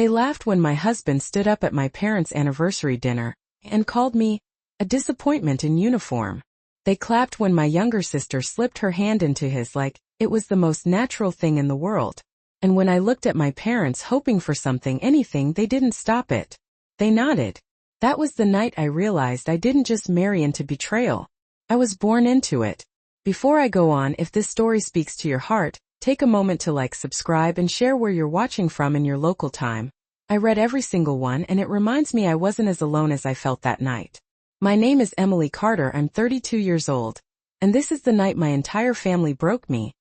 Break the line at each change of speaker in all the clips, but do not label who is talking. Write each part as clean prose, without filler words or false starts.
They laughed when my husband stood up at my parents' anniversary dinner and called me a disappointment in uniform. They clapped when my younger sister slipped her hand into his like it was the most natural thing in the world. And when I looked at my parents hoping for anything, they didn't stop it. They nodded. That was the night I realized I didn't just marry into betrayal. I was born into it. Before I go on, if this story speaks to your heart, take a moment to like, subscribe, and share where you're watching from in your local time. I read every single one, and it reminds me I wasn't as alone as I felt that night. My name is Emily Carter. I'm 32 years old, and this is the night my entire family broke me,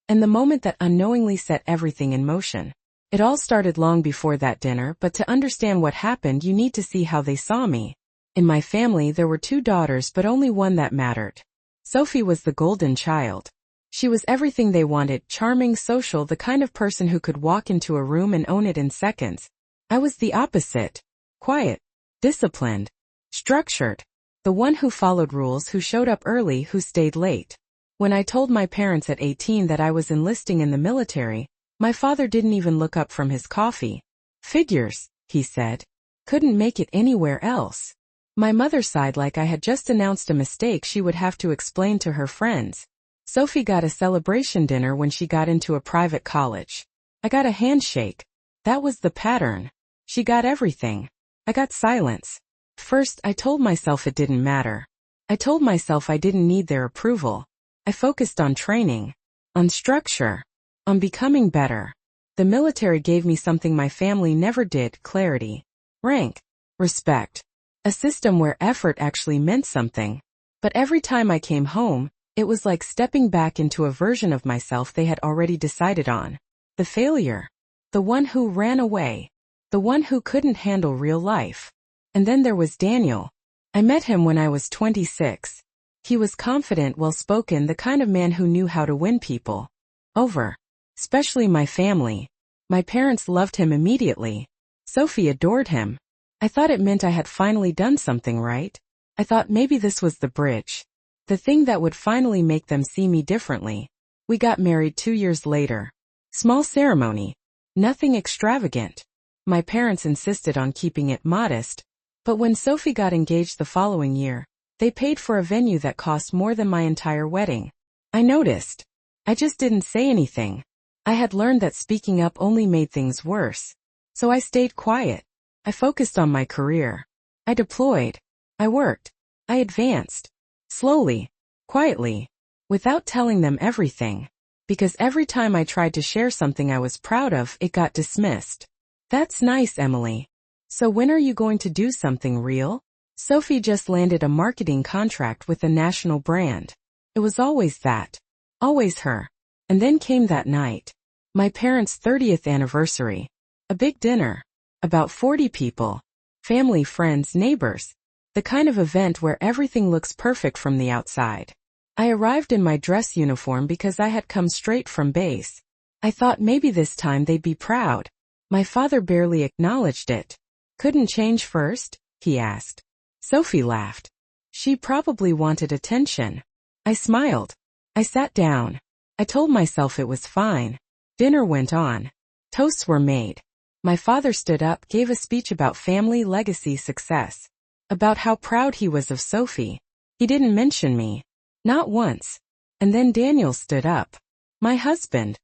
and the moment that unknowingly set everything in motion. It all started long before that dinner, but to understand what happened, you need to see how they saw me. In my family, there were 2 daughters, but only one that mattered. Sophie was the golden child. She was everything they wanted: charming, social, the kind of person who could walk into a room and own it in seconds. I was the opposite. Quiet, disciplined, structured. The one who followed rules, who showed up early, who stayed late. When I told my parents at 18 that I was enlisting in the military, my father didn't even look up from his coffee. Figures, he said. Couldn't make it anywhere else. My mother sighed like I had just announced a mistake she would have to explain to her friends. Sophie got a celebration dinner when she got into a private college. I got a handshake. That was the pattern. She got everything. I got silence. First, I told myself it didn't matter. I told myself I didn't need their approval. I focused on training, on structure, on becoming better. The military gave me something my family never did: clarity, rank, respect. A system where effort actually meant something. But every time I came home, it was like stepping back into a version of myself they had already decided on. The failure. The one who ran away. The one who couldn't handle real life. And then there was Daniel. I met him when I was 26. He was confident, well-spoken, the kind of man who knew how to win people over. Especially my family. My parents loved him immediately. Sophie adored him. I thought it meant I had finally done something right. I thought maybe this was the bridge. The thing that would finally make them see me differently. We got married 2 years later. Small ceremony. Nothing extravagant. My parents insisted on keeping it modest. But when Sophie got engaged the following year, they paid for a venue that cost more than my entire wedding. I noticed. I just didn't say anything. I had learned that speaking up only made things worse. So I stayed quiet. I focused on my career. I deployed. I worked. I advanced. Slowly. Quietly. Without telling them everything. Because every time I tried to share something I was proud of, it got dismissed. That's nice, Emily. So when are you going to do something real? Sophie just landed a marketing contract with a national brand. It was always that. Always her. And then came that night. My parents' 30th anniversary. A big dinner. About 40 people. Family, friends, neighbors. The kind of event where everything looks perfect from the outside. I arrived in my dress uniform because I had come straight from base. I thought maybe this time they'd be proud. My father barely acknowledged it. Couldn't change first? He asked. Sophie laughed. She probably wanted attention. I smiled. I sat down. I told myself it was fine. Dinner went on. Toasts were made. My father stood up, gave a speech about family, legacy, success. About how proud he was of Sophie. He didn't mention me. Not once. And then Daniel stood up. My husband.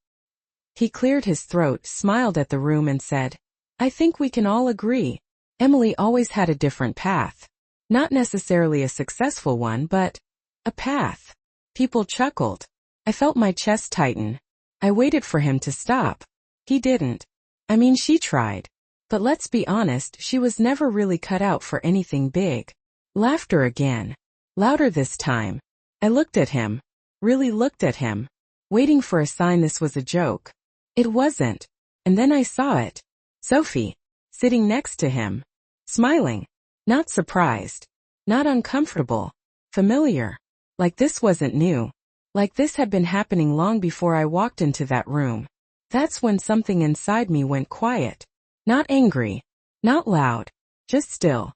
He cleared his throat, smiled at the room, and said, I think we can all agree. Emily always had a different path. Not necessarily a successful one, but a path. People chuckled. I felt my chest tighten. I waited for him to stop. He didn't. I mean, she tried. But let's be honest, she was never really cut out for anything big. Laughter again. Louder this time. I looked at him. Really looked at him. Waiting for a sign this was a joke. It wasn't. And then I saw it. Sophie. Sitting next to him. Smiling. Not surprised. Not uncomfortable. Familiar. Like this wasn't new. Like this had been happening long before I walked into that room. That's when something inside me went quiet. Not angry. Not loud. Just still.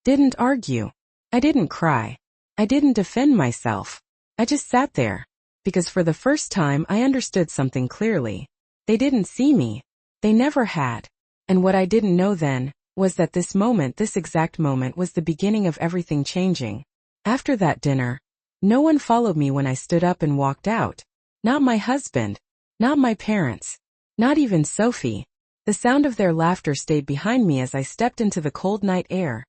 Didn't argue. I didn't cry. I didn't defend myself. I just sat there. Because for the first time I understood something clearly. They didn't see me. They never had. And what I didn't know then was that this exact moment was the beginning of everything changing. After that dinner, no one followed me when I stood up and walked out. Not my husband, not my parents, not even Sophie. The sound of their laughter stayed behind me as I stepped into the cold night air.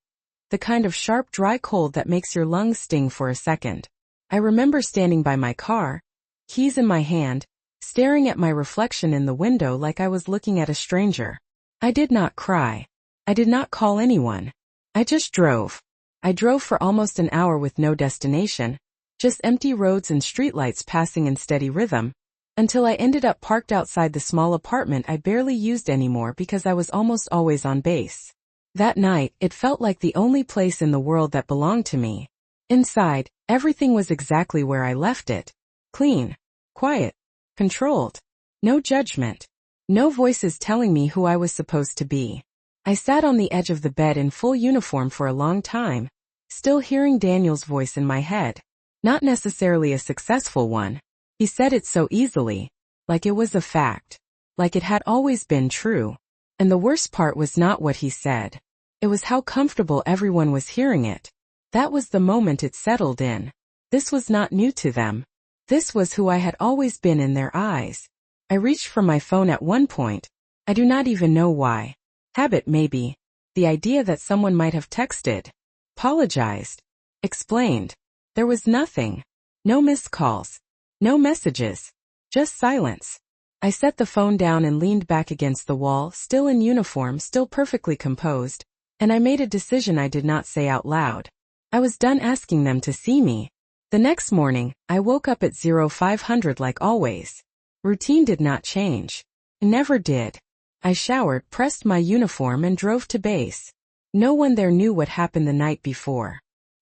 The kind of sharp, dry cold that makes your lungs sting for a second. I remember standing by my car, keys in my hand, staring at my reflection in the window like I was looking at a stranger. I did not cry. I did not call anyone. I just drove. I drove for almost an hour with no destination, just empty roads and streetlights passing in steady rhythm, until I ended up parked outside the small apartment I barely used anymore because I was almost always on base. That night, it felt like the only place in the world that belonged to me. Inside, everything was exactly where I left it. Clean, quiet, controlled. No judgment. No voices telling me who I was supposed to be. I sat on the edge of the bed in full uniform for a long time, still hearing Daniel's voice in my head. Not necessarily a successful one. He said it so easily, like it was a fact, like it had always been true. And the worst part was not what he said. It was how comfortable everyone was hearing it. That was the moment it settled in. This was not new to them. This was who I had always been in their eyes. I reached for my phone at one point. I do not even know why. Habit maybe. The idea that someone might have texted, apologized, explained. There was nothing. No missed calls. No messages. Just silence. I set the phone down and leaned back against the wall, still in uniform, still perfectly composed, and I made a decision I did not say out loud. I was done asking them to see me. The next morning, I woke up at 0500 like always. Routine did not change. Never did. I showered, pressed my uniform and drove to base. No one there knew what happened the night before.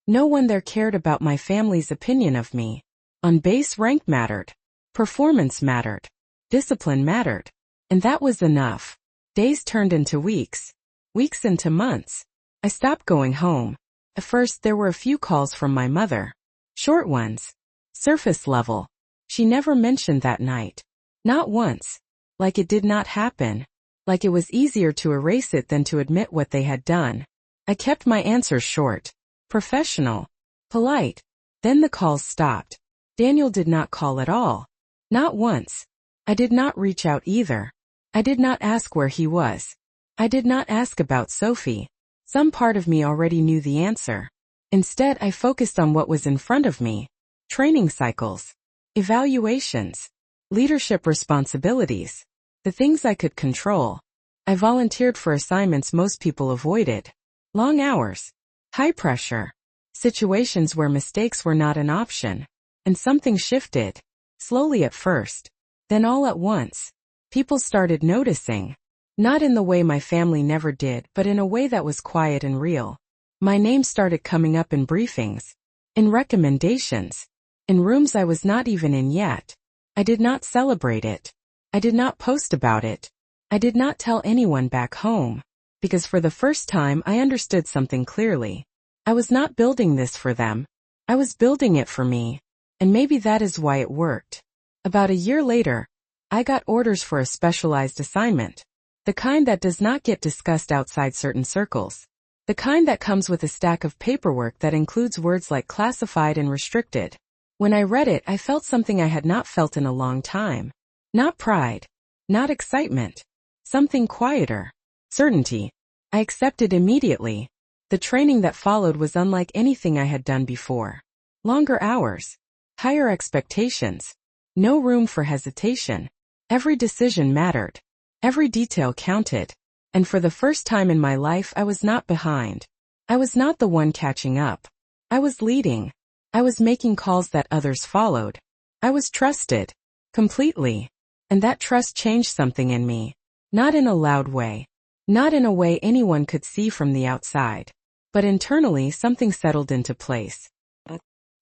No one there cared about my family's opinion of me. On base, rank mattered. Performance mattered. Discipline mattered. And that was enough. Days turned into weeks. Weeks into months. I stopped going home. At first there were a few calls from my mother. Short ones. Surface level. She never mentioned that night. Not once. Like it did not happen. Like it was easier to erase it than to admit what they had done. I kept my answers short. Professional. Polite. Then the calls stopped. Daniel did not call at all. Not once. I did not reach out either. I did not ask where he was. I did not ask about Sophie. Some part of me already knew the answer. Instead, I focused on what was in front of me. Training cycles. Evaluations. Leadership responsibilities. The things I could control. I volunteered for assignments most people avoided. Long hours. High pressure. Situations where mistakes were not an option. And something shifted. Slowly at first. Then all at once. People started noticing. Not in the way my family never did, but in a way that was quiet and real. My name started coming up in briefings. In recommendations. In rooms I was not even in yet. I did not celebrate it. I did not post about it. I did not tell anyone back home. Because for the first time I understood something clearly. I was not building this for them. I was building it for me. And maybe that is why it worked. About a year later, I got orders for a specialized assignment. The kind that does not get discussed outside certain circles. The kind that comes with a stack of paperwork that includes words like classified and restricted. When I read it, I felt something I had not felt in a long time. Not pride. Not excitement. Something quieter. Certainty. I accepted immediately. The training that followed was unlike anything I had done before. Longer hours. Higher expectations. No room for hesitation. Every decision mattered. Every detail counted. And for the first time in my life I was not behind. I was not the one catching up. I was leading. I was making calls that others followed. I was trusted. Completely. And that trust changed something in me. Not in a loud way. Not in a way anyone could see from the outside. But internally something settled into place.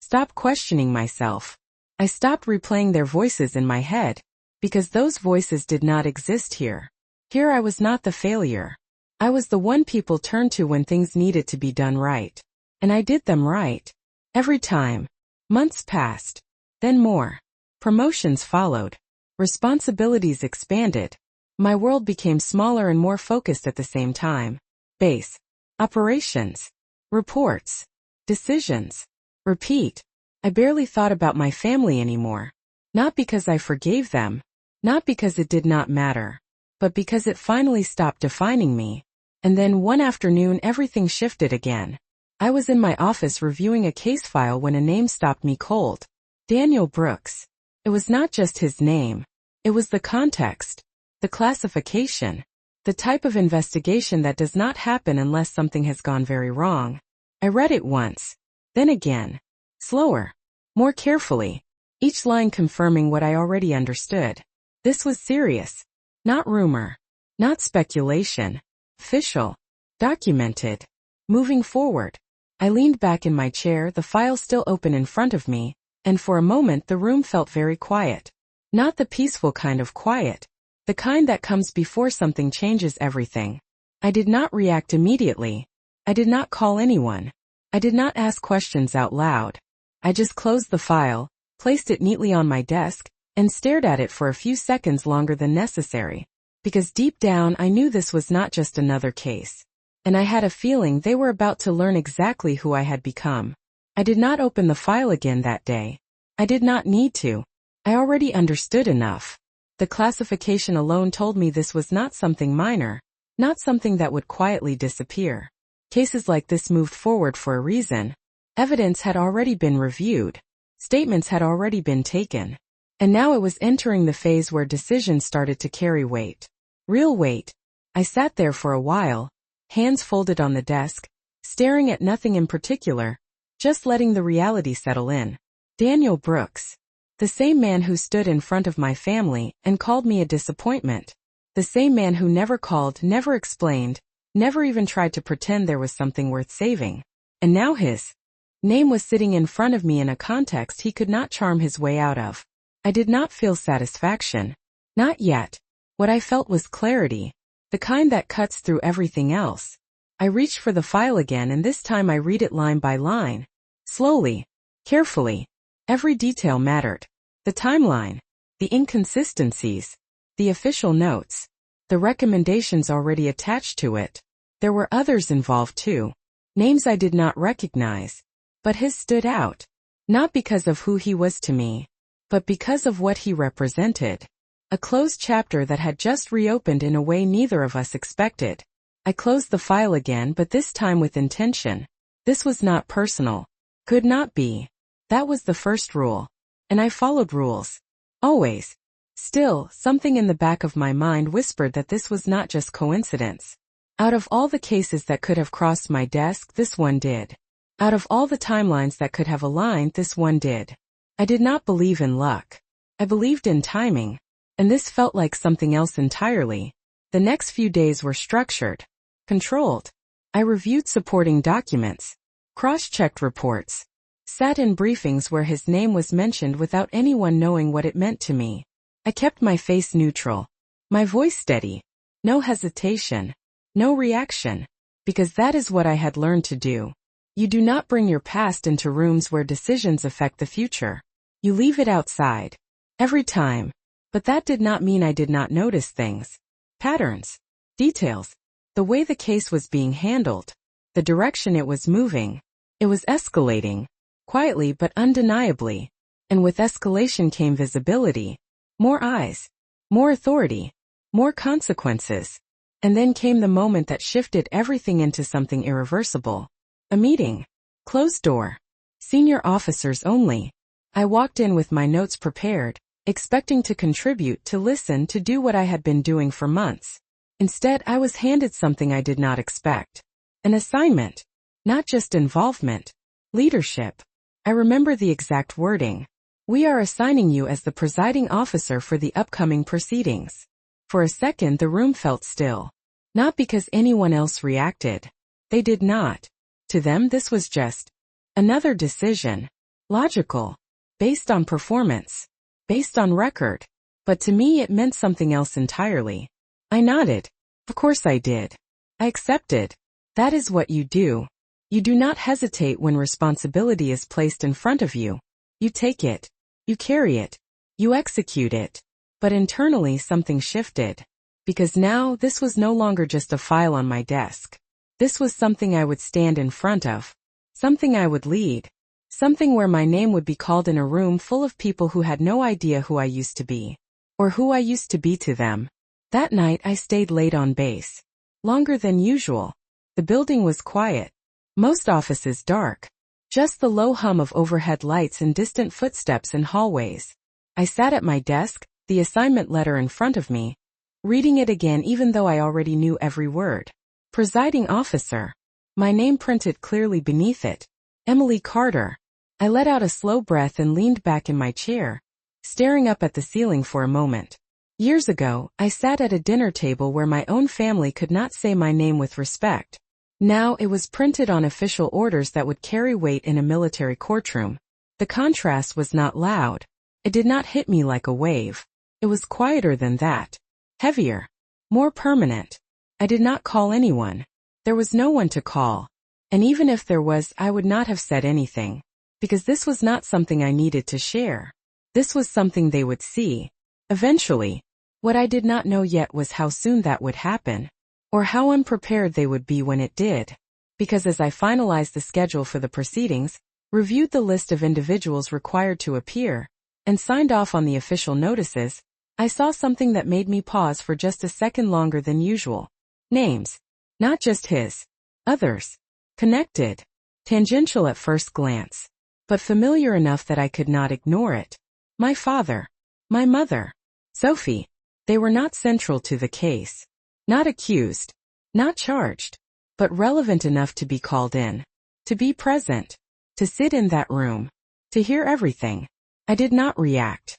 Stop questioning myself. I stopped replaying their voices in my head. Because those voices did not exist here. Here I was not the failure. I was the one people turned to when things needed to be done right. And I did them right. Every time. Months passed. Then more. Promotions followed. Responsibilities expanded. My world became smaller and more focused at the same time. Base. Operations. Reports. Decisions. Repeat. I barely thought about my family anymore. Not because I forgave them. Not because it did not matter. But because it finally stopped defining me. And then one afternoon everything shifted again. I was in my office reviewing a case file when a name stopped me cold. Daniel Brooks. It was not just his name. It was the context. The classification. The type of investigation that does not happen unless something has gone very wrong. I read it once. Then again. Slower. More carefully. Each line confirming what I already understood. This was serious. Not rumor. Not speculation. Official. Documented. Moving forward. I leaned back in my chair, the file still open in front of me, and for a moment the room felt very quiet. Not the peaceful kind of quiet. The kind that comes before something changes everything. I did not react immediately. I did not call anyone. I did not ask questions out loud. I just closed the file, placed it neatly on my desk, and stared at it for a few seconds longer than necessary. Because deep down I knew this was not just another case. And I had a feeling they were about to learn exactly who I had become. I did not open the file again that day. I did not need to. I already understood enough. The classification alone told me this was not something minor, not something that would quietly disappear. Cases like this moved forward for a reason. Evidence had already been reviewed. Statements had already been taken. And now it was entering the phase where decisions started to carry weight. Real weight. I sat there for a while, hands folded on the desk, staring at nothing in particular, just letting the reality settle in. Daniel Brooks. The same man who stood in front of my family and called me a disappointment. The same man who never called, never explained, never even tried to pretend there was something worth saving. And now his name was sitting in front of me in a context he could not charm his way out of. I did not feel satisfaction. Not yet. What I felt was clarity. The kind that cuts through everything else. I reached for the file again, and this time I read it line by line. Slowly. Carefully. Every detail mattered. The timeline. The inconsistencies. The official notes. The recommendations already attached to it. There were others involved too. Names I did not recognize. But his stood out. Not because of who he was to me, but because of what he represented. A closed chapter that had just reopened in a way neither of us expected. I closed the file again, but this time with intention. This was not personal. Could not be. That was the first rule. And I followed rules. Always. Still, something in the back of my mind whispered that this was not just coincidence. Out of all the cases that could have crossed my desk, this one did. Out of all the timelines that could have aligned, this one did. I did not believe in luck. I believed in timing. And this felt like something else entirely. The next few days were structured. Controlled. I reviewed supporting documents. Cross-checked reports. Sat in briefings where his name was mentioned without anyone knowing what it meant to me. I kept my face neutral. My voice steady. No hesitation. No reaction. Because that is what I had learned to do. You do not bring your past into rooms where decisions affect the future. You leave it outside. Every time. But that did not mean I did not notice things. Patterns. Details. The way the case was being handled. The direction it was moving. It was escalating. Quietly but undeniably. And with escalation came visibility. More eyes. More authority. More consequences. And then came the moment that shifted everything into something irreversible. A meeting. Closed door. Senior officers only. I walked in with my notes prepared, expecting to contribute, to listen, to do what I had been doing for months. Instead, I was handed something I did not expect. An assignment. Not just involvement. Leadership. I remember the exact wording. We are assigning you as the presiding officer for the upcoming proceedings. For a second the room felt still. Not because anyone else reacted. They did not. To them this was just another decision. Logical. Based on performance. Based on record. But to me it meant something else entirely. I nodded. Of course I did. I accepted. That is what you do. You do not hesitate when responsibility is placed in front of you. You take it. You carry it. You execute it. But internally something shifted. Because now this was no longer just a file on my desk. This was something I would stand in front of. Something I would lead. Something where my name would be called in a room full of people who had no idea who I used to be. Or who I used to be to them. That night I stayed late on base. Longer than usual. The building was quiet. Most offices dark. Just the low hum of overhead lights and distant footsteps in hallways. I sat at my desk, the assignment letter in front of me, reading it again even though I already knew every word. Presiding officer. My name printed clearly beneath it. Emily Carter. I let out a slow breath and leaned back in my chair, staring up at the ceiling for a moment. Years ago, I sat at a dinner table where my own family could not say my name with respect. Now it was printed on official orders that would carry weight in a military courtroom. The contrast was not loud. It did not hit me like a wave. It was quieter than that. Heavier. More permanent. I did not call anyone. There was no one to call. And even if there was, I would not have said anything. Because this was not something I needed to share. This was something they would see. Eventually. What I did not know yet was how soon that would happen. Or how unprepared they would be when it did. Because as I finalized the schedule for the proceedings, reviewed the list of individuals required to appear, and signed off on the official notices, I saw something that made me pause for just a second longer than usual. Names. Not just his. Others. Connected. Tangential at first glance. But familiar enough that I could not ignore it. My father. My mother. Sophie. They were not central to the case. Not accused. Not charged. But relevant enough to be called in. To be present. To sit in that room. To hear everything. I did not react.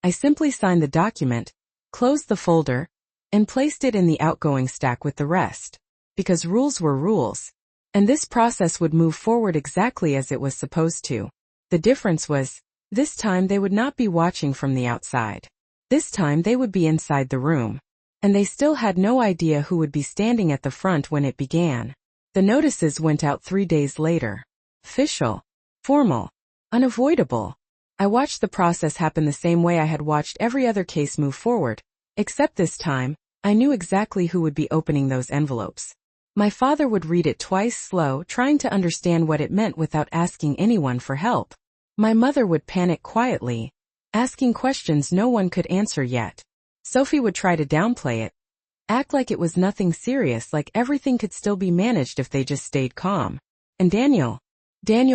I simply signed the document, closed the folder, and placed it in the outgoing stack with the rest. Because rules were rules. And this process would move forward exactly as it was supposed to. The difference was, this time they would not be watching from the outside. This time they would be inside the room. And they still had no idea who would be standing at the front when it began. The notices went out 3 days later. Official. Formal. Unavoidable. I watched the process happen the same way I had watched every other case move forward, except this time, I knew exactly who would be opening those envelopes. My father would read it twice slow, trying to understand what it meant without asking anyone for help. My mother would panic quietly, asking questions no one could answer yet. Sophie would try to downplay it, act like it was nothing serious, like everything could still be managed if they just stayed calm. And Daniel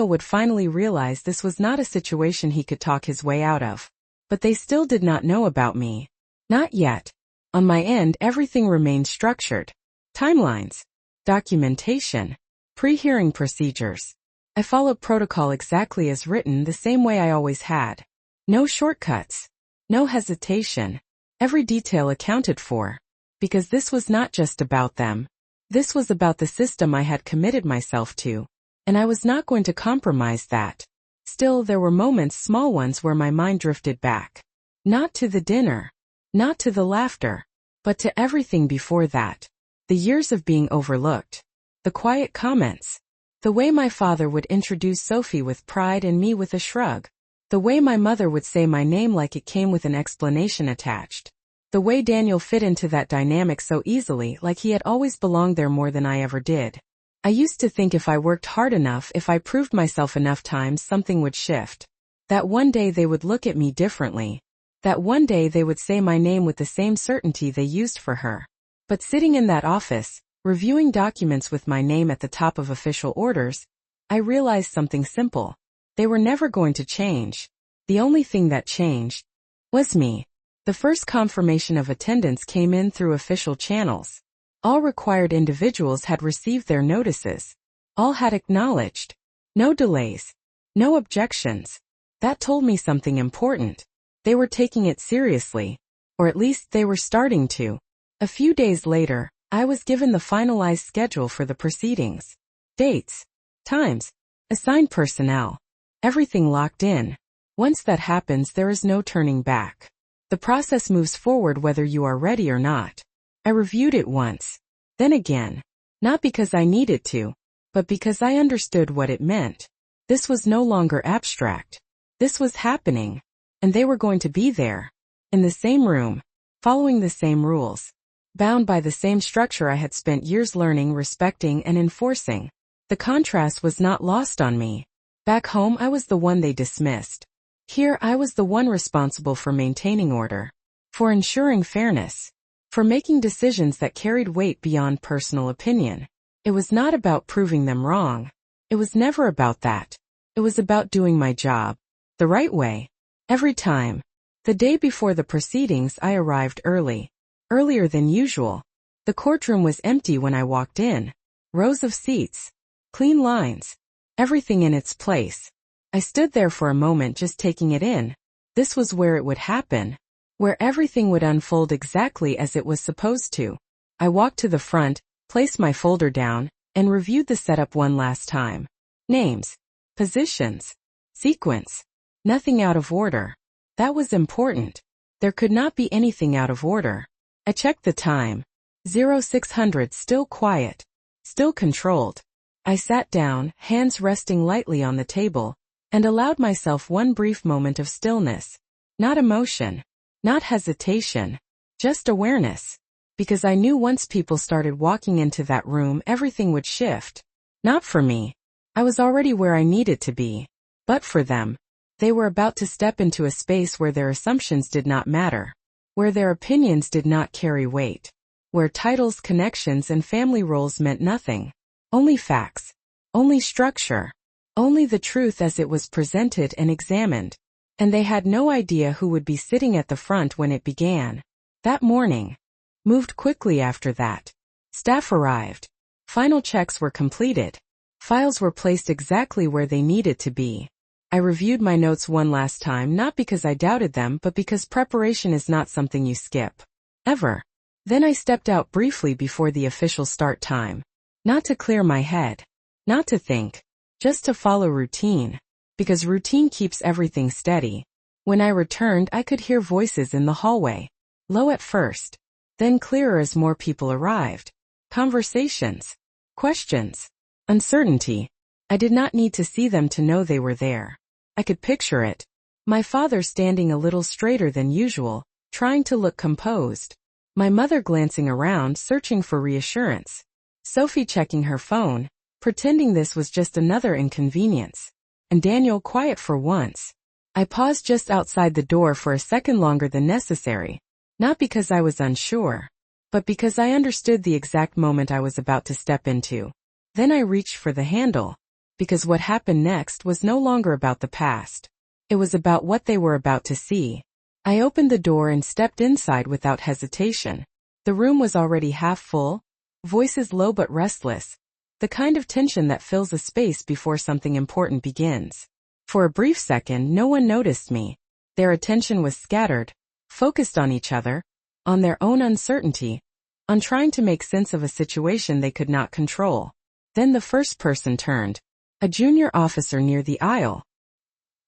would finally realize this was not a situation he could talk his way out of. But they still did not know about me. Not yet. On my end, everything remained structured. Timelines. Documentation. Pre-hearing procedures. I followed protocol exactly as written, the same way I always had. No shortcuts. No hesitation. Every detail accounted for. Because this was not just about them. This was about the system I had committed myself to. And I was not going to compromise that. Still, there were moments, small ones, where my mind drifted back. Not to the dinner. Not to the laughter. But to everything before that. The years of being overlooked. The quiet comments. The way my father would introduce Sophie with pride and me with a shrug. The way my mother would say my name like it came with an explanation attached. The way Daniel fit into that dynamic so easily, like he had always belonged there more than I ever did. I used to think if I worked hard enough, if I proved myself enough times, something would shift. That one day they would look at me differently. That one day they would say my name with the same certainty they used for her. But sitting in that office, reviewing documents with my name at the top of official orders, I realized something simple. They were never going to change. The only thing that changed was me. The first confirmation of attendance came in through official channels. All required individuals had received their notices. All had acknowledged. No delays. No objections. That told me something important. They were taking it seriously. Or at least they were starting to. A few days later, I was given the finalized schedule for the proceedings. Dates. Times. Assigned personnel. Everything locked in. Once that happens, there is no turning back. The process moves forward whether you are ready or not. I reviewed it once. Then again. Not because I needed to, but because I understood what it meant. This was no longer abstract. This was happening. And they were going to be there. In the same room. Following the same rules. bound by the same structure I had spent years learning, respecting, and enforcing. The contrast was not lost on me. Back home I was the one they dismissed. Here I was the one responsible for maintaining order, for ensuring fairness, for making decisions that carried weight beyond personal opinion. It was not about proving them wrong. It was never about that. It was about doing my job the right way, every time. The day before the proceedings I arrived early, earlier than usual. The courtroom was empty when I walked in. Rows of seats, clean lines, everything in its place. I stood there for a moment just taking it in. This was where it would happen, where everything would unfold exactly as it was supposed to. I walked to the front, placed my folder down, and reviewed the setup one last time. Names, positions, sequence. Nothing out of order. That was important. There could not be anything out of order. I checked the time. 0600, still quiet, still controlled. I sat down, hands resting lightly on the table, and allowed myself one brief moment of stillness. Not emotion, not hesitation, just awareness. Because I knew once people started walking into that room, everything would shift. Not for me. I was already where I needed to be. But for them. They were about to step into a space where their assumptions did not matter, where their opinions did not carry weight, where titles, connections, and family roles meant nothing. Only facts, only structure, only the truth as it was presented and examined. And they had no idea who would be sitting at the front when it began. That morning moved quickly after that. Staff arrived. Final checks were completed. Files were placed exactly where they needed to be. I reviewed my notes one last time, not because I doubted them, but because preparation is not something you skip. Ever. Then I stepped out briefly before the official start time. Not to clear my head. Not to think. Just to follow routine. Because routine keeps everything steady. When I returned, I could hear voices in the hallway. Low at first. Then clearer as more people arrived. Conversations. Questions. Uncertainty. I did not need to see them to know they were there. I could picture it. My father standing a little straighter than usual, trying to look composed. My mother glancing around, searching for reassurance. Sophie checking her phone, pretending this was just another inconvenience. And Daniel quiet for once. I paused just outside the door for a second longer than necessary. Not because I was unsure, but because I understood the exact moment I was about to step into. Then I reached for the handle. Because what happened next was no longer about the past. It was about what they were about to see. I opened the door and stepped inside without hesitation. The room was already half full, voices low but restless, the kind of tension that fills a space before something important begins. For a brief second, no one noticed me. Their attention was scattered, focused on each other, on their own uncertainty, on trying to make sense of a situation they could not control. Then the first person turned. A junior officer near the aisle.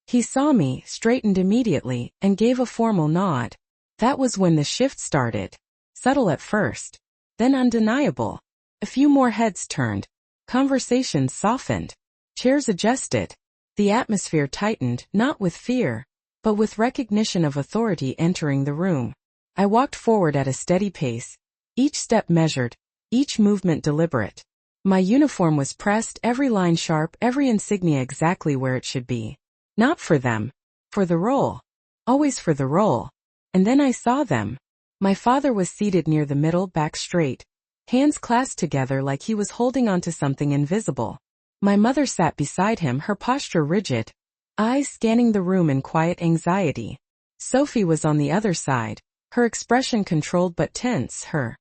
He saw me, straightened immediately, and gave a formal nod. That was when the shift started. Subtle at first, then undeniable. A few more heads turned. Conversations softened. Chairs adjusted. The atmosphere tightened, not with fear, but with recognition of authority entering the room. I walked forward at a steady pace, each step measured, each movement deliberate. My uniform was pressed, every line sharp, every insignia exactly where it should be. Not for them. For the role. Always for the role. And then I saw them. My father was seated near the middle, back straight, hands clasped together like he was holding onto something invisible. My mother sat beside him, her posture rigid, eyes scanning the room in quiet anxiety. Sophie was on the other side, her expression controlled but tense, her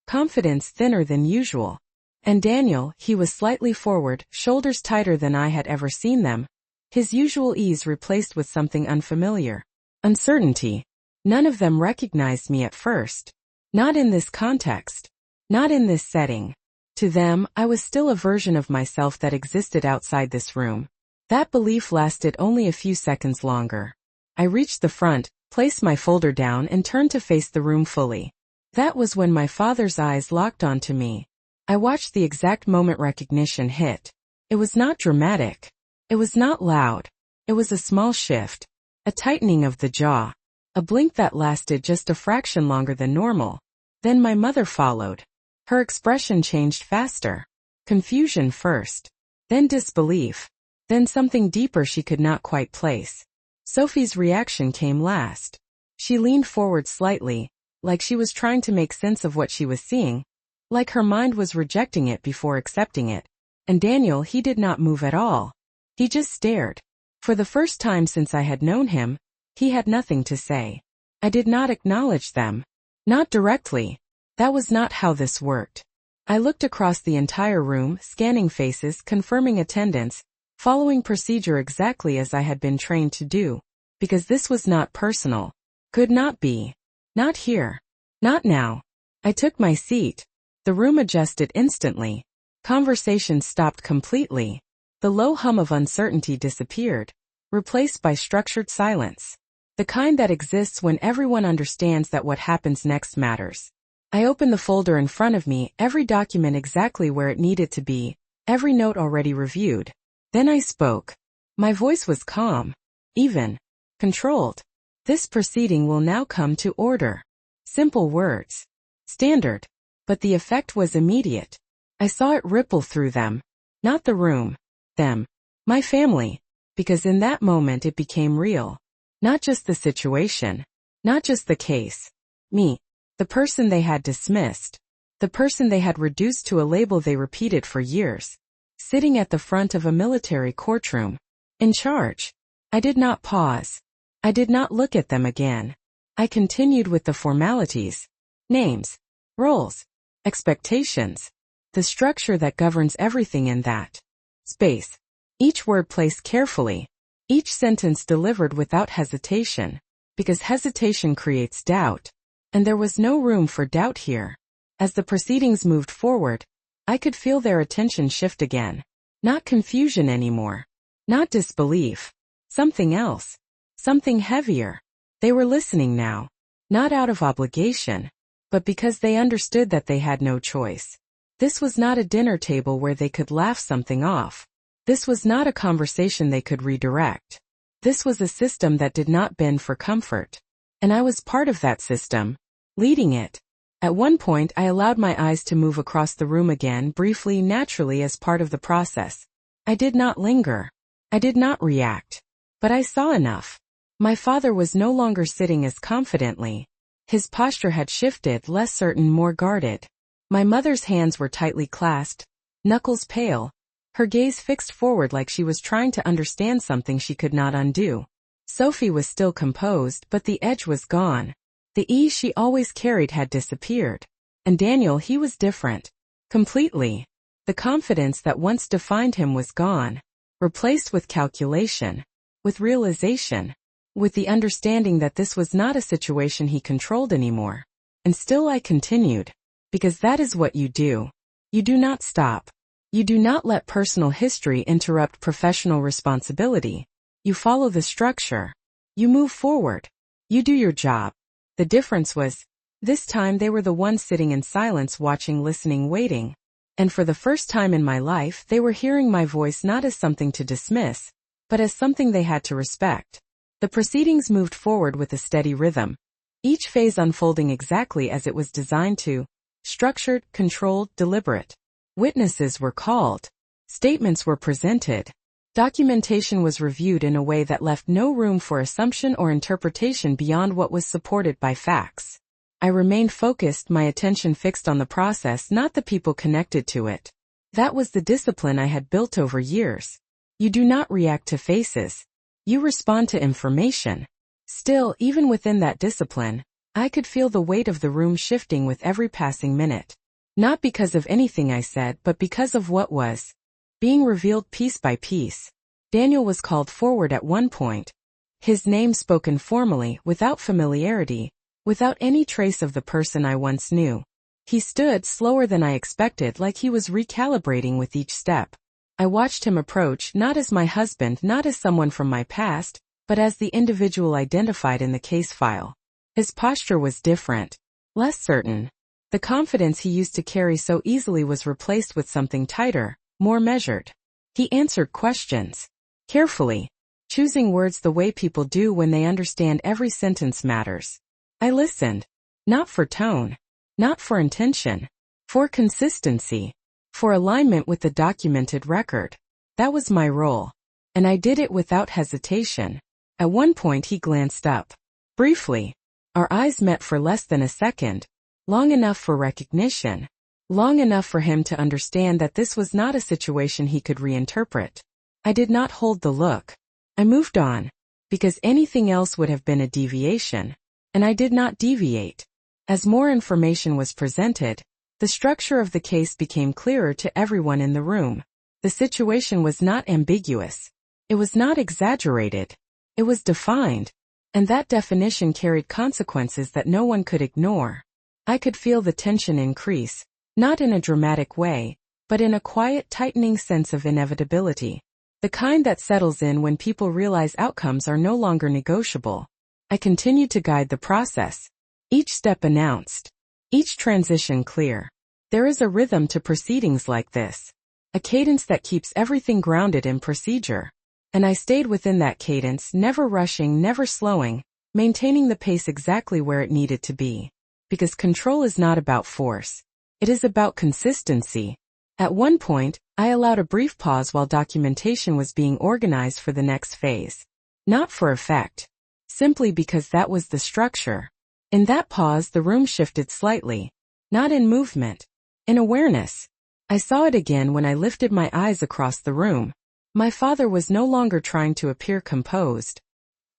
confidence thinner than usual. And Daniel, he was slightly forward, shoulders tighter than I had ever seen them, his usual ease replaced with something unfamiliar. Uncertainty. None of them recognized me at first. Not in this context. Not in this setting. To them, I was still a version of myself that existed outside this room. That belief lasted only a few seconds longer. I reached the front, placed my folder down, and turned to face the room fully. That was when my father's eyes locked onto me. I watched the exact moment recognition hit. It was not dramatic. It was not loud. It was a small shift. A tightening of the jaw. A blink that lasted just a fraction longer than normal. Then my mother followed. Her expression changed faster. Confusion first. Then disbelief. Then something deeper she could not quite place. Sophie's reaction came last. She leaned forward slightly, like she was trying to make sense of what she was seeing, like her mind was rejecting it before accepting it. And Daniel, he did not move at all. He just stared. For the first time since I had known him, he had nothing to say. I did not acknowledge them. Not directly. That was not how this worked. I looked across the entire room, scanning faces, confirming attendance, following procedure exactly as I had been trained to do, because this was not personal. Could not be. Not here. Not now. I took my seat. The room adjusted instantly. Conversation stopped completely. The low hum of uncertainty disappeared, replaced by structured silence. The kind that exists when everyone understands that what happens next matters. I opened the folder in front of me, every document exactly where it needed to be, every note already reviewed. Then I spoke. My voice was calm, even, controlled. This proceeding will now come to order. Simple words. Standard. But the effect was immediate. I saw it ripple through them. Not the room. Them. My family. Because in that moment it became real. Not just the situation. Not just the case. Me. The person they had dismissed. The person they had reduced to a label they repeated for years. Sitting at the front of a military courtroom. In charge. I did not pause. I did not look at them again. I continued with the formalities. Names. Roles. Expectations. The structure that governs everything in that space. Each word placed carefully. Each sentence delivered without hesitation. Because hesitation creates doubt. And there was no room for doubt here. As the proceedings moved forward, I could feel their attention shift again. Not confusion anymore. Not disbelief. Something else. Something heavier. They were listening now. Not out of obligation, but because they understood that they had no choice. This was not a dinner table where they could laugh something off. This was not a conversation they could redirect. This was a system that did not bend for comfort. And I was part of that system, leading it. At one point I allowed my eyes to move across the room again, briefly, naturally, as part of the process. I did not linger. I did not react. But I saw enough. My father was no longer sitting as confidently. His posture had shifted, less certain, more guarded. My mother's hands were tightly clasped, knuckles pale, her gaze fixed forward like she was trying to understand something she could not undo. Sophie was still composed, but the edge was gone. The ease she always carried had disappeared. And Daniel, he was different. Completely. The confidence that once defined him was gone, replaced with calculation, with realization, with the understanding that this was not a situation he controlled anymore. And still I continued. Because that is what you do. You do not stop. You do not let personal history interrupt professional responsibility. You follow the structure. You move forward. You do your job. The difference was, this time they were the ones sitting in silence, watching, listening, waiting. And for the first time in my life, they were hearing my voice not as something to dismiss, but as something they had to respect. The proceedings moved forward with a steady rhythm. Each phase unfolding exactly as it was designed to. Structured, controlled, deliberate. Witnesses were called. Statements were presented. Documentation was reviewed in a way that left no room for assumption or interpretation beyond what was supported by facts. I remained focused, my attention fixed on the process, not the people connected to it. That was the discipline I had built over years. You do not react to faces. You respond to information. Still, even within that discipline, I could feel the weight of the room shifting with every passing minute. Not because of anything I said, but because of what was being revealed piece by piece. Daniel was called forward at one point. His name spoken formally, without familiarity, without any trace of the person I once knew. He stood slower than I expected, like he was recalibrating with each step. I watched him approach, not as my husband, not as someone from my past, but as the individual identified in the case file. His posture was different, less certain. The confidence he used to carry so easily was replaced with something tighter, more measured. He answered questions carefully, choosing words the way people do when they understand every sentence matters. I listened, not for tone, Not for intention. For consistency. For alignment with the documented record. That was my role. And I did it without hesitation. At one point he glanced up. Briefly. Our eyes met for less than a second. Long enough for recognition. Long enough for him to understand that this was not a situation he could reinterpret. I did not hold the look. I moved on. Because anything else would have been a deviation. And I did not deviate. As more information was presented, the structure of the case became clearer to everyone in the room. The situation was not ambiguous. It was not exaggerated. It was defined. And that definition carried consequences that no one could ignore. I could feel the tension increase, not in a dramatic way, but in a quiet, tightening sense of inevitability. The kind that settles in when people realize outcomes are no longer negotiable. I continued to guide the process. Each step announced. Each transition clear. There is a rhythm to proceedings like this. A cadence that keeps everything grounded in procedure. And I stayed within that cadence, never rushing, never slowing, maintaining the pace exactly where it needed to be. Because control is not about force. It is about consistency. At one point, I allowed a brief pause while documentation was being organized for the next phase. Not for effect. Simply because that was the structure. In that pause, the room shifted slightly. Not in movement. In awareness. I saw it again when I lifted my eyes across the room. My father was no longer trying to appear composed.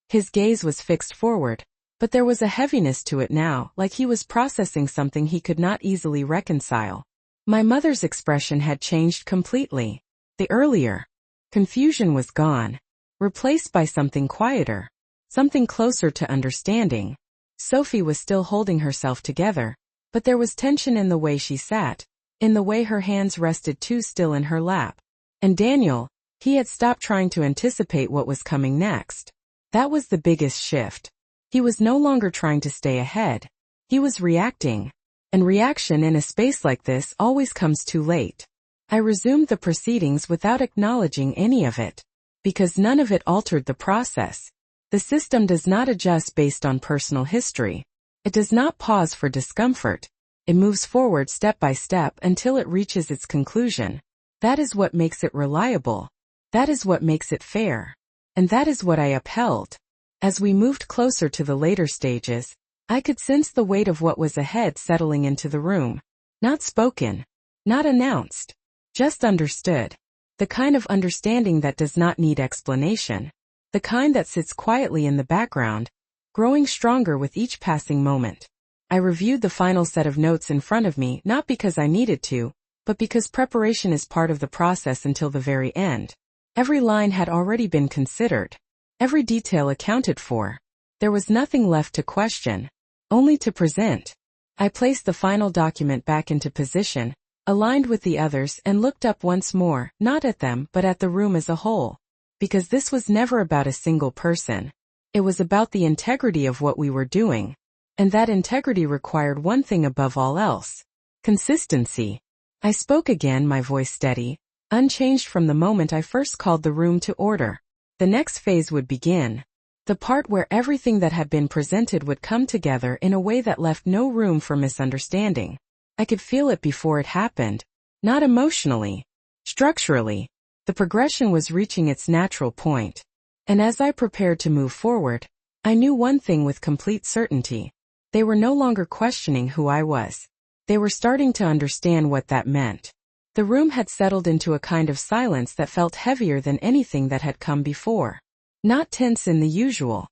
His gaze was fixed forward, but there was a heaviness to it now, like he was processing something he could not easily reconcile. My mother's expression had changed completely. The earlier confusion was gone, replaced by something quieter, something closer to understanding. Sophie was still holding herself together, but there was tension in the way she sat, in the way her hands rested too still in her lap. And Daniel, he had stopped trying to anticipate what was coming next. That was the biggest shift. He was no longer trying to stay ahead. He was reacting. And reaction in a space like this always comes too late. I resumed the proceedings without acknowledging any of it. Because none of it altered the process. The system does not adjust based on personal history. It does not pause for discomfort. It moves forward step by step until it reaches its conclusion. That is what makes it reliable. That is what makes it fair. And that is what I upheld. As we moved closer to the later stages, I could sense the weight of what was ahead settling into the room. Not spoken. Not announced. Just understood. The kind of understanding that does not need explanation. The kind that sits quietly in the background, growing stronger with each passing moment. I reviewed the final set of notes in front of me not because I needed to, but because preparation is part of the process until the very end. Every line had already been considered. Every detail accounted for. There was nothing left to question. Only to present. I placed the final document back into position, aligned with the others, and looked up once more, not at them but at the room as a whole. Because this was never about a single person. It was about the integrity of what we were doing. And that integrity required one thing above all else. Consistency. I spoke again, my voice steady, unchanged from the moment I first called the room to order. The next phase would begin. The part where everything that had been presented would come together in a way that left no room for misunderstanding. I could feel it before it happened. Not emotionally. Structurally. The progression was reaching its natural point. And as I prepared to move forward, I knew one thing with complete certainty. They were no longer questioning who I was. They were starting to understand what that meant. The room had settled into a kind of silence that felt heavier than anything that had come before. Not tense in the usual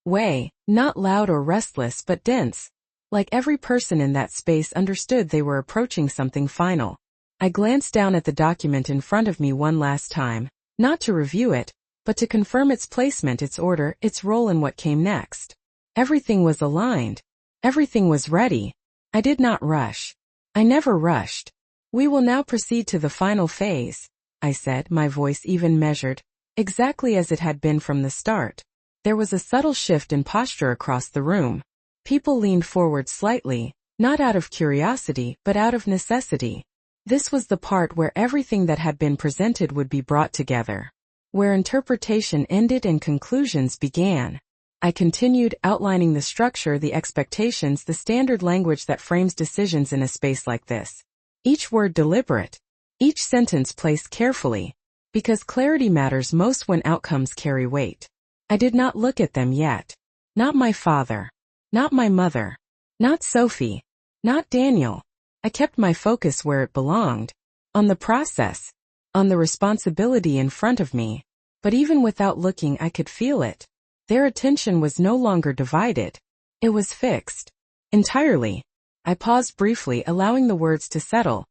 way, not loud or restless but dense. Like every person in that space understood they were approaching something final. I glanced down at the document in front of me one last time, not to review it, but to confirm its placement, its order, its role in what came next. Everything was aligned. Everything was ready. I did not rush. I never rushed. We will now proceed to the final phase, I said, my voice even measured, exactly as it had been from the start. There was a subtle shift in posture across the room. People leaned forward slightly, not out of curiosity, but out of necessity. This was the part where everything that had been presented would be brought together. Where interpretation ended and conclusions began. I continued, outlining the structure, the expectations, the standard language that frames decisions in a space like this. Each word deliberate. Each sentence placed carefully. Because clarity matters most when outcomes carry weight. I did not look at them yet. Not my father. Not my mother. Not Sophie. Not Daniel. I kept my focus where it belonged. On the process. On the responsibility in front of me. But even without looking, I could feel it. Their attention was no longer divided. It was fixed. Entirely. I paused briefly, allowing the words to settle.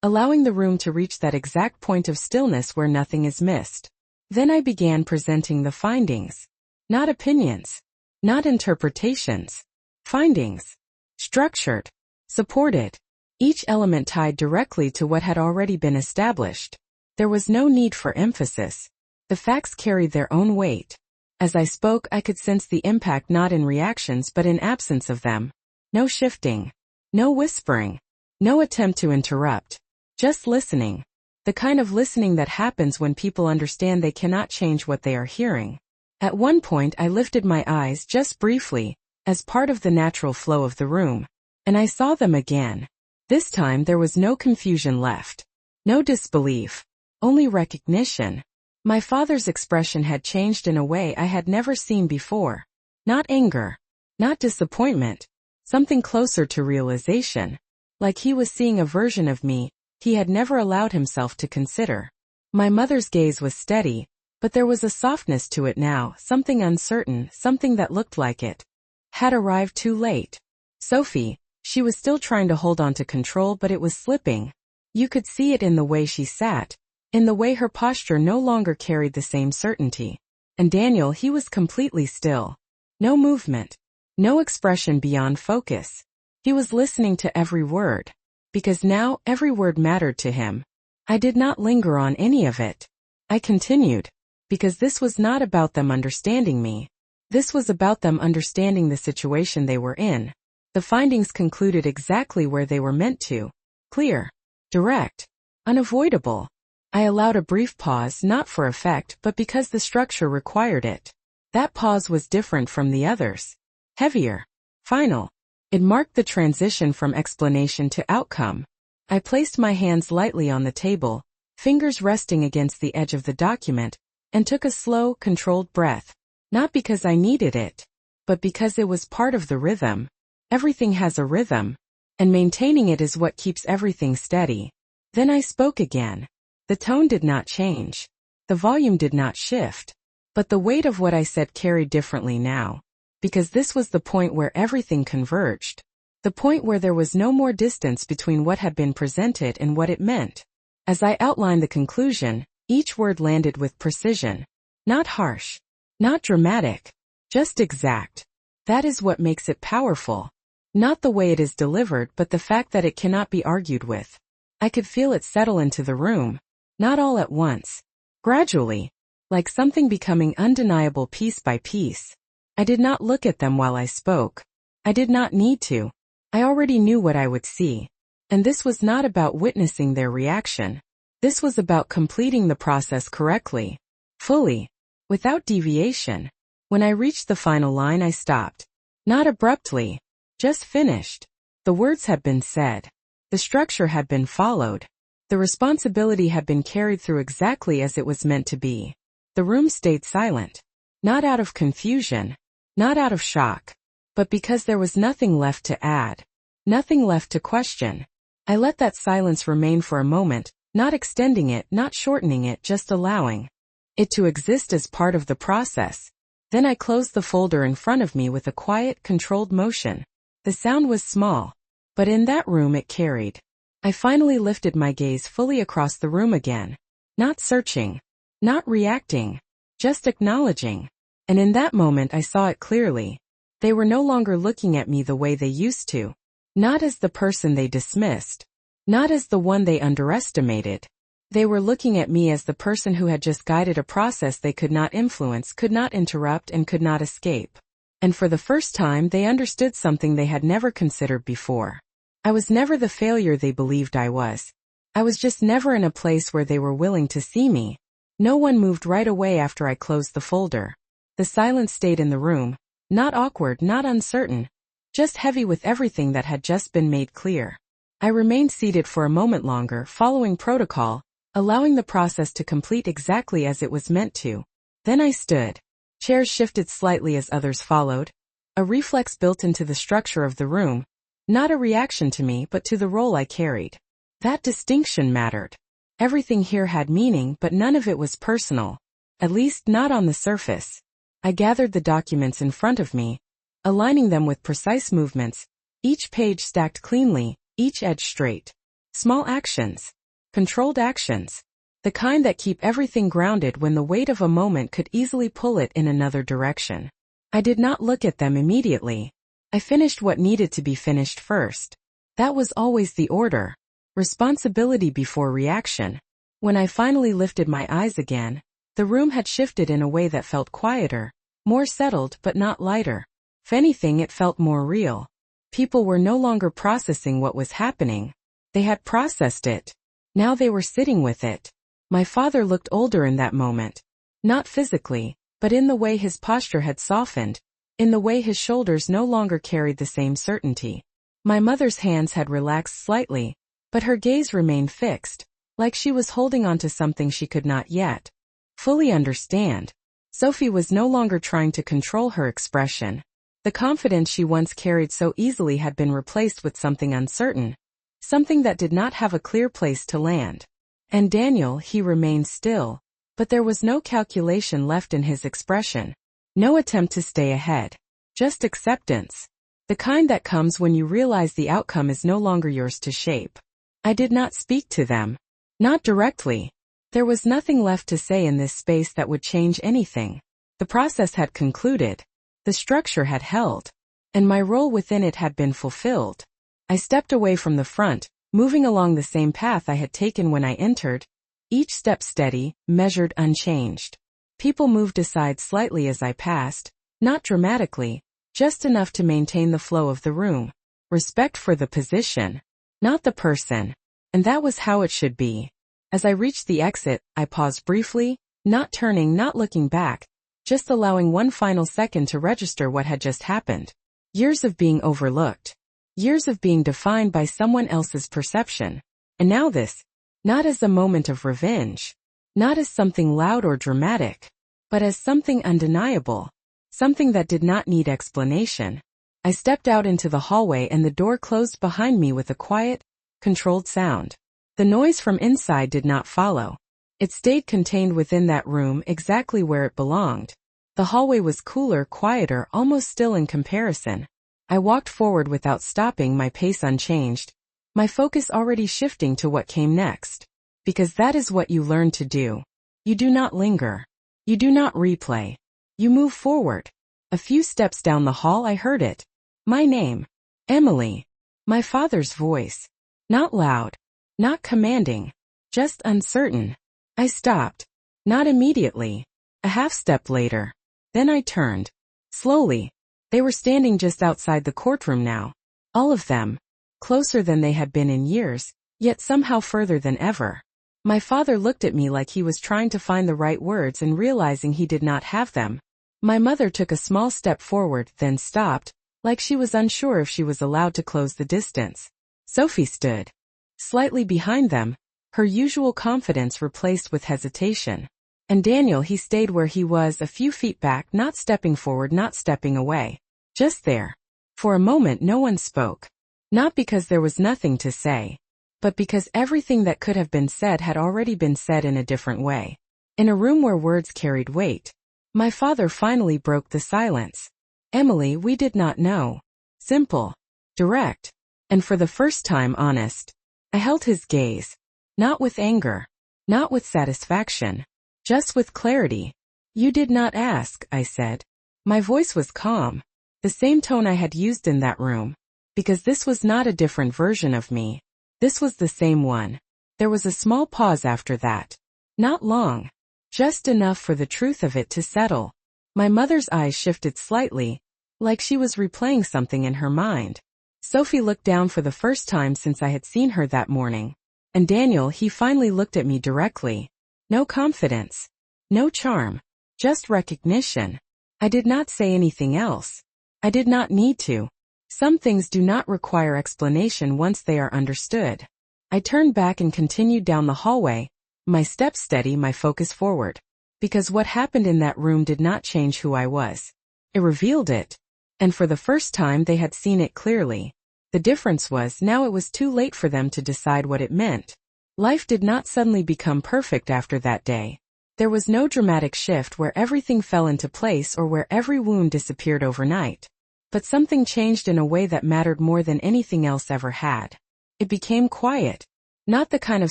Allowing the room to reach that exact point of stillness where nothing is missed. Then I began presenting the findings. Not opinions. Not interpretations. Findings. Structured. Supported. Each element tied directly to what had already been established. There was no need for emphasis. The facts carried their own weight. As I spoke, I could sense the impact not in reactions but in absence of them. No shifting. No whispering. No attempt to interrupt. Just listening. The kind of listening that happens when people understand they cannot change what they are hearing. At one point I lifted my eyes just briefly, as part of the natural flow of the room, and I saw them again. This time there was no confusion left. No disbelief. Only recognition. My father's expression had changed in a way I had never seen before. Not anger. Not disappointment. Something closer to realization. Like he was seeing a version of me he had never allowed himself to consider. My mother's gaze was steady, but there was a softness to it now, something uncertain, something that looked like it had arrived too late. Sophie, she was still trying to hold on to control, but it was slipping. You could see it in the way she sat, in the way her posture no longer carried the same certainty. And Daniel, he was completely still. No movement. No expression beyond focus. He was listening to every word. Because now, every word mattered to him. I did not linger on any of it. I continued. Because this was not about them understanding me. This was about them understanding the situation they were in. The findings concluded exactly where they were meant to. Clear. Direct. Unavoidable. I allowed a brief pause, not for effect, but because the structure required it. That pause was different from the others. Heavier. Final. It marked the transition from explanation to outcome. I placed my hands lightly on the table, fingers resting against the edge of the document, and took a slow, controlled breath. Not because I needed it, but because it was part of the rhythm. Everything has a rhythm, and maintaining it is what keeps everything steady. Then I spoke again. The tone did not change. The volume did not shift. But the weight of what I said carried differently now. Because this was the point where everything converged. The point where there was no more distance between what had been presented and what it meant. As I outlined the conclusion, each word landed with precision. Not harsh. Not dramatic. Just exact. That is what makes it powerful. Not the way it is delivered, but the fact that it cannot be argued with. I could feel it settle into the room. Not all at once. Gradually. Like something becoming undeniable piece by piece. I did not look at them while I spoke. I did not need to. I already knew what I would see. And this was not about witnessing their reaction. This was about completing the process correctly. Fully. Without deviation. When I reached the final line, I stopped. Not abruptly. Just finished. The words had been said. The structure had been followed. The responsibility had been carried through exactly as it was meant to be. The room stayed silent. Not out of confusion. Not out of shock. But because there was nothing left to add. Nothing left to question. I let that silence remain for a moment, not extending it, not shortening it, just allowing it to exist as part of the process. Then I closed the folder in front of me with a quiet, controlled motion. The sound was small, but in that room it carried. I finally lifted my gaze fully across the room again. Not searching. Not reacting. Just acknowledging. And in that moment I saw it clearly. They were no longer looking at me the way they used to. Not as the person they dismissed. Not as the one they underestimated. They were looking at me as the person who had just guided a process they could not influence, could not interrupt, and could not escape. And for the first time they understood something they had never considered before. I was never the failure they believed I was. I was just never in a place where they were willing to see me. No one moved right away after I closed the folder. The silence stayed in the room, Not awkward, not uncertain. Just heavy with everything that had just been made clear. I remained seated for a moment longer, following protocol, allowing the process to complete exactly as it was meant to. Then I stood. Chairs shifted slightly as others followed. A reflex built into the structure of the room. Not a reaction to me, but to the role I carried. That distinction mattered. Everything here had meaning, but none of it was personal. At least not on the surface. I gathered the documents in front of me, aligning them with precise movements, each page stacked cleanly, each edge straight. Small actions. Controlled actions. The kind that keep everything grounded when the weight of a moment could easily pull it in another direction. I did not look at them immediately. I finished what needed to be finished first. That was always the order. Responsibility before reaction. When I finally lifted my eyes again, the room had shifted in a way that felt quieter, more settled but not lighter. If anything, it felt more real. People were no longer processing what was happening. They had processed it. Now they were sitting with it. My father looked older in that moment. Not physically, but in the way his posture had softened, in the way his shoulders no longer carried the same certainty. My mother's hands had relaxed slightly, but her gaze remained fixed, like she was holding on to something she could not yet fully understand. Sophie was no longer trying to control her expression. The confidence she once carried so easily had been replaced with something uncertain, something that did not have a clear place to land. And Daniel, he remained still, but there was no calculation left in his expression. No attempt to stay ahead. Just acceptance. The kind that comes when you realize the outcome is no longer yours to shape. I did not speak to them. Not directly. There was nothing left to say in this space that would change anything. The process had concluded. The structure had held. And my role within it had been fulfilled. I stepped away from the front, moving along the same path I had taken when I entered, each step steady, measured, unchanged. People moved aside slightly as I passed, not dramatically, just enough to maintain the flow of the room. Respect for the position, not the person. And that was how it should be. As I reached the exit, I paused briefly, not turning, not looking back, just allowing one final second to register what had just happened. Years of being overlooked. Years of being defined by someone else's perception. And now this, not as a moment of revenge, not as something loud or dramatic, but as something undeniable, something that did not need explanation. I stepped out into the hallway and the door closed behind me with a quiet, controlled sound. The noise from inside did not follow. It stayed contained within that room, exactly where it belonged. The hallway was cooler, quieter, almost still in comparison. I walked forward without stopping, my pace unchanged, my focus already shifting to what came next. Because that is what you learn to do. You do not linger. You do not replay. You move forward. A few steps down the hall I heard it. My name. Emily. My father's voice. Not loud. Not commanding. Just uncertain. I stopped. Not immediately. A half step later. Then I turned. Slowly. They were standing just outside the courtroom now. All of them. Closer than they had been in years, yet somehow further than ever. My father looked at me like he was trying to find the right words and realizing he did not have them. My mother took a small step forward, then stopped, like she was unsure if she was allowed to close the distance. Sophie stood slightly behind them, her usual confidence replaced with hesitation. And Daniel, he stayed where he was, a few feet back, not stepping forward, not stepping away. Just there. For a moment no one spoke. Not because there was nothing to say, but because everything that could have been said had already been said in a different way. In a room where words carried weight. My father finally broke the silence. Emily, we did not know. Simple. Direct. And for the first time honest. I held his gaze. Not with anger. Not with satisfaction. Just with clarity. You did not ask, I said. My voice was calm. The same tone I had used in that room. Because this was not a different version of me. This was the same one. There was a small pause after that. Not long. Just enough for the truth of it to settle. My mother's eyes shifted slightly, like she was replaying something in her mind. Sophie looked down for the first time since I had seen her that morning. And Daniel, he finally looked at me directly. No confidence. No charm. Just recognition. I did not say anything else. I did not need to. Some things do not require explanation once they are understood. I turned back and continued down the hallway, my steps steady, my focus forward. Because what happened in that room did not change who I was. It revealed it. And for the first time they had seen it clearly. The difference was now it was too late for them to decide what it meant. Life did not suddenly become perfect after that day. There was no dramatic shift where everything fell into place or where every wound disappeared overnight. But something changed in a way that mattered more than anything else ever had. It became quiet. Not the kind of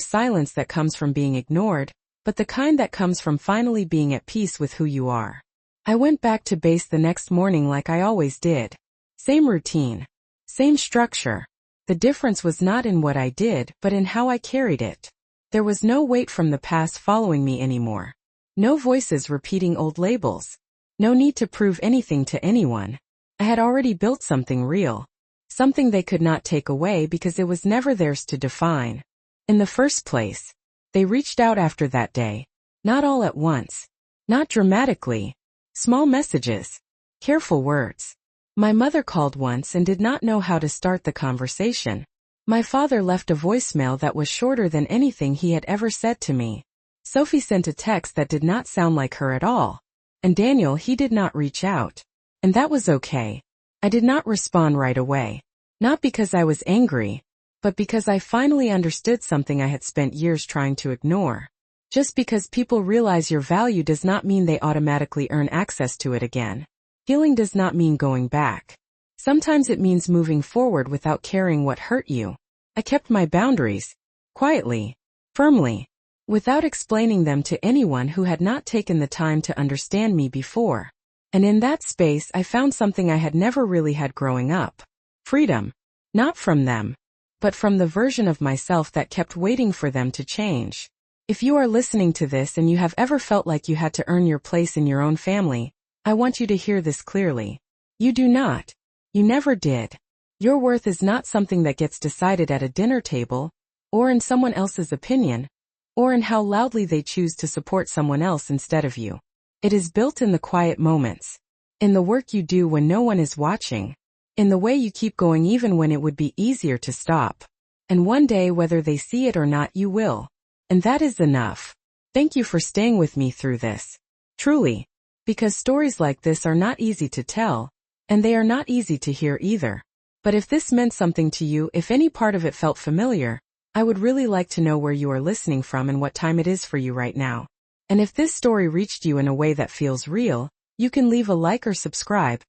silence that comes from being ignored, but the kind that comes from finally being at peace with who you are. I went back to base the next morning like I always did. Same routine. Same structure. The difference was not in what I did, but in how I carried it. There was no weight from the past following me anymore. No voices repeating old labels. No need to prove anything to anyone. I had already built something real. Something they could not take away because it was never theirs to define. In the first place, they reached out after that day. Not all at once. Not dramatically. Small messages. Careful words. My mother called once and did not know how to start the conversation. My father left a voicemail that was shorter than anything he had ever said to me. Sophie sent a text that did not sound like her at all. And Daniel, he did not reach out. And that was okay. I did not respond right away. Not because I was angry, but because I finally understood something I had spent years trying to ignore. Just because people realize your value does not mean they automatically earn access to it again. Healing does not mean going back. Sometimes it means moving forward without caring what hurt you. I kept my boundaries. Quietly. Firmly. Without explaining them to anyone who had not taken the time to understand me before. And in that space I found something I had never really had growing up. Freedom. Not from them, but from the version of myself that kept waiting for them to change. If you are listening to this and you have ever felt like you had to earn your place in your own family, I want you to hear this clearly. You do not. You never did. Your worth is not something that gets decided at a dinner table, or in someone else's opinion, or in how loudly they choose to support someone else instead of you. It is built in the quiet moments, in the work you do when no one is watching, in the way you keep going even when it would be easier to stop. And one day, whether they see it or not, you will. And that is enough. Thank you for staying with me through this. Truly. Because stories like this are not easy to tell, and they are not easy to hear either. But if this meant something to you, if any part of it felt familiar, I would really like to know where you are listening from and what time it is for you right now. And if this story reached you in a way that feels real, you can leave a like or subscribe,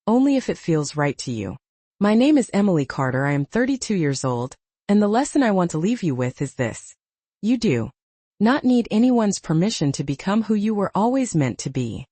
only if it feels right to you. My name is Emily Carter. I am 32 years old, and the lesson I want to leave you with is this. You do not need anyone's permission to become who you were always meant to be.